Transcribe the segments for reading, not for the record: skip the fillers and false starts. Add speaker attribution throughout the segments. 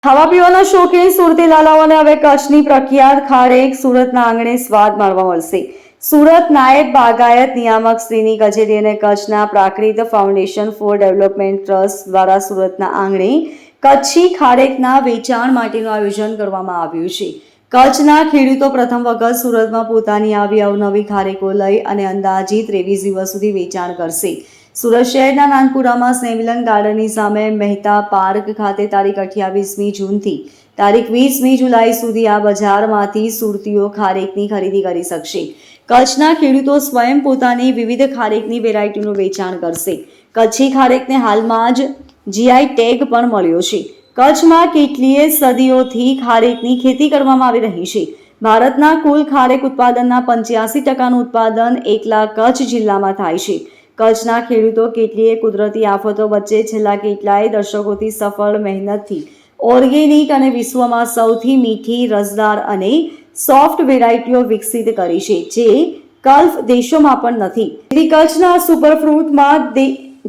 Speaker 1: ખાવા પીવાના શોખીન સુરતી લાલાઓને હવે કચ્છની પ્રખ્યાત ખારેક સુરતના આંગણે સ્વાદ માણવા મળશે. સુરત નાયબ બાગાયત નિયામક શ્રીની કચેરી અને કચ્છના પ્રાકૃત ફાઉન્ડેશન ફોર ડેવલપમેન્ટ ટ્રસ્ટ દ્વારા સુરતના આંગણે કચ્છી ખારેકના વેચાણ માટેનું આયોજન કરવામાં આવ્યું છે. કચ્છના ખેડૂતો પ્રથમ વખત સુરતમાં પોતાની આવી અવનવી ખારેકો લઈ અને અંદાજિત 23 દિવસ સુધી વેચાણ કરશે. સુરત શહેરના નાનપુરામાં સ્નેહમિલન ગાર્ડનની સામે મહેતા પાર્ક ખાતે તારીખ 28મી જૂનથી તારીખ 20મી જુલાઈ સુધી આ બજારમાંથી સુરતીઓ ખારેકની ખરીદી કરી શકશે. કચ્છના ખેડૂતો સ્વયં પોતાની વિવિધ ખારેકની વેરાયટીનું વેચાણ કરશે. કચ્છી ખારેકને હાલમાં જ જીઆઈ ટેગ પણ મળ્યો છે. કચ્છમાં કેટલીય સદીઓથી ખારેકની ખેતી કરવામાં આવી રહી છે. ભારતના કુલ ખારેક ઉત્પાદનના 85%નું ઉત્પાદન એકલા કચ્છ જિલ્લામાં થાય છે. કચ્છના ખેડૂતો કેટલીય કુદરતી આફતો વચ્ચે છેલ્લા કેટલાય દશકોથી સફળ મહેનતથી ઓર્ગેનિક અને વિશ્વમાં સૌથી મીઠી, રસદાર અને સોફ્ટ વેરાયટીઓ વિકસિત કરી છે, જે ગલ્ફ દેશોમાં પણ નથી.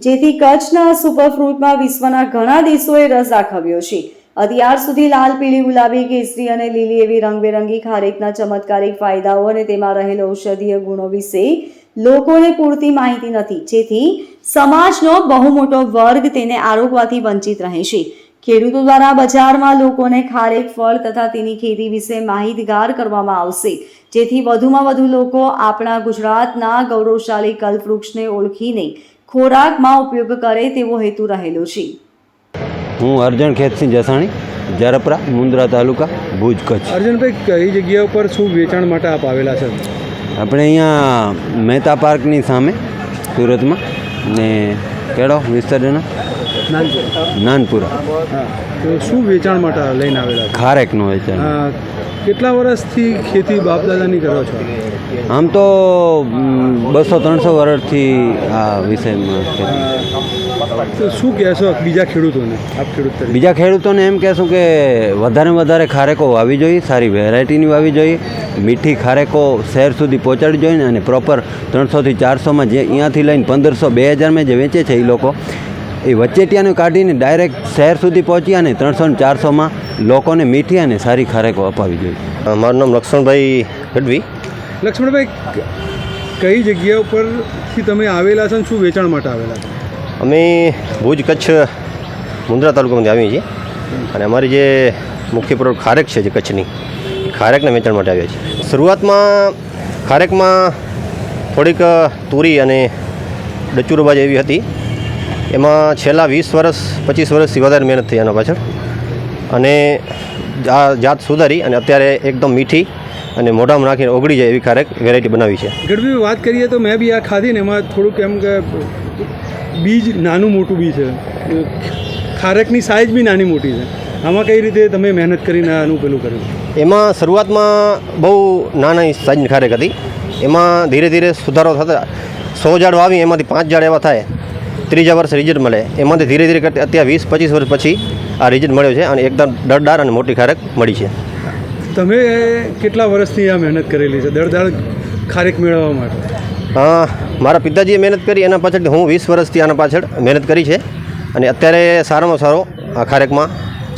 Speaker 1: જેથી કચ્છના સુપરફ્રૂટમાં વિશ્વના ઘણા દેશોએ રસ દાખવ્યો છે. અત્યાર સુધી લાલ, પીળી, ગુલાબી, કેસરી અને લીલી એવી રંગબેરંગી ખારેકના ચમત્કારિક ફાયદાઓ અને તેમાં રહેલ ઔષધીય ગુણો વિશે લોકોને પૂરતી માહિતી નથી, જેથી સમાજનો બહુ મોટો વર્ગ તેને આરોગવાથી વંચિત રહે છે. ખેડૂતો દ્વારા બજારમાં લોકોને ખારેક ફળ તથા તેની ખેતી વિશે માહિતગાર કરવામાં આવશે, જેથી વધુમાં વધુ લોકો આપણા ગુજરાતના ગૌરવશાળી કલ્પવૃક્ષને ઓળખીને ખોરાકમાં ઉપયોગ કરે તેવો હેતુ રહેલો છે.
Speaker 2: હું અર્જણ ખેતસિંહ જસાણી, જરપરા, મુન્દ્રા તાલુકા, ભુજ, કચ્છ.
Speaker 3: અર્જણભાઈ, કઈ જગ્યા ઉપર શું વેચાણ માટે આપ આવેલા છે?
Speaker 2: આપણે અહીંયા મહેતા પાર્કની સામે સુરતમાં ને કેળો વિસ્તારના નાનપુરા.
Speaker 3: હા, તો શું વેચાણ માટે લઈને આવેલા છે?
Speaker 2: ખારેકનું વેચાણ.
Speaker 3: કેટલા વર્ષથી ખેતી બાપદાદાની કરો છો?
Speaker 2: આમ તો 200-300 વર્ષથી આ વિષયમાં ખેતી.
Speaker 3: તો શું કહેશો બીજા ખેડૂતોને? આપ ખેડૂત તરીકે
Speaker 2: બીજા ખેડૂતોને એમ કહેશું કે વધારે વધારે ખારેકો વાવી જોઈએ, સારી વેરાયટીની વાવી જોઈએ, મીઠી ખારેકો શહેર સુધી પહોંચાડવી જોઈએ અને પ્રોપર 300થી 400માં જે અહીંયાથી લઈને 1500-2000માં જે વેચે છે એ લોકો એ વચેટિયાનું કાઢીને ડાયરેક્ટ શહેર સુધી પહોંચી અને 300-400માં લોકોને મીઠી અને સારી ખારેકો અપાવી જોઈએ.
Speaker 4: મારું નામ લક્ષ્મણભાઈ ગઢવી.
Speaker 3: લક્ષ્મણભાઈ, કઈ જગ્યા ઉપરથી તમે આવેલા છો અને શું વેચાણ માટે આવેલા છો?
Speaker 4: અમે ભુજ, કચ્છ, મુન્દ્રા તાલુકામાંથી આવીએ છીએ અને અમારી જે મુખ્ય પ્રોડક્ટ ખારેક છે, જે કચ્છની ખારેકના વેચાણ માટે આવ્યા છીએ. શરૂઆતમાં ખારેકમાં થોડીક તુરી અને ડચુરબાજ એવી હતી. એમાં છેલ્લા 20-25 વર્ષથી વધારે મહેનત થઈ એના પાછળ અને આ જાત સુધારી અને અત્યારે એકદમ મીઠી અને મોઢામાં નાખીને ઓગળી જાય એવી ખારેક વેરાયટી બનાવી છે.
Speaker 3: ગઢવી, વાત કરીએ તો મેં બી આ ખાધી ને એમાં થોડુંક એમ કે બીજ નાનું મોટું બી છે, ખારેકની સાઇઝ બી નાની મોટી છે. આમાં કઈ રીતે તમે મહેનત કરીને આનું પેલું કર્યું?
Speaker 4: એમાં શરૂઆતમાં બહુ નાની સાઇઝની ખારેક હતી. એમાં ધીરે ધીરે સુધારો થતા 100 ઝાડ વાવી એમાંથી 5 ઝાડ એવા થાય, 3જા વર્ષે રિઝલ્ટ મળે. એમાંથી ધીરે ધીરે કરતા અત્યારે 20-25 વર્ષ પછી આ રિઝલ્ટ મળ્યો છે અને એકદમ દળદાર અને મોટી ખારેક મળી છે.
Speaker 3: તમે કેટલા વર્ષથી આ મહેનત કરેલી છે દળદાર ખારેક મેળવવા માટે?
Speaker 4: મારા પિતાજીએ મહેનત કરી, એના પાછળ હું 20 વર્ષથી આના પાછળ મહેનત કરી છે અને અત્યારે સારામાં સારો આ ખારેકમાં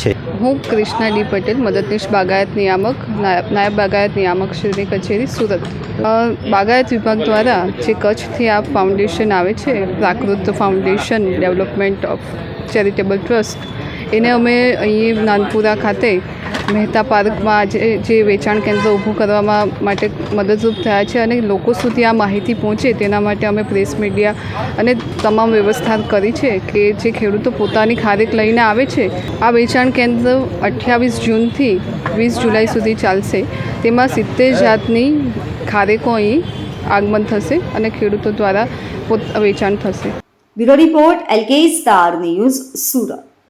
Speaker 4: છે.
Speaker 5: હું કૃષ્ણા ડી પટેલ, મદદનીશ બાગાયત નિયામક, નાયબ બાગાયત નિયામક શ્રીની કચેરી, સુરત. બાગાયત વિભાગ દ્વારા જે કચ્છથી આ ફાઉન્ડેશન આવે છે, Prakrut foundation development of charitable trust, એને અમે અહીં નાનપુરા ખાતે મહેતા પાર્કમાં જે વેચાણ કેન્દ્ર ઊભું કરવામાં માટે મદદરૂપ થયા છે અને લોકો સુધી આ માહિતી પહોંચે તેના માટે અમે પ્રેસ મીડિયા અને તમામ વ્યવસ્થા કરી છે કે જે ખેડૂતો પોતાની ખારેક લઈને આવે છે, આ વેચાણ કેન્દ્ર 28 જૂનથી 20 જુલાઈ સુધી ચાલશે. તેમાં 70 જાતની ખારેકો અહીં આગમન થશે અને ખેડૂતો દ્વારા વેચાણ થશે.
Speaker 1: Bureau report, LK star news, Surat.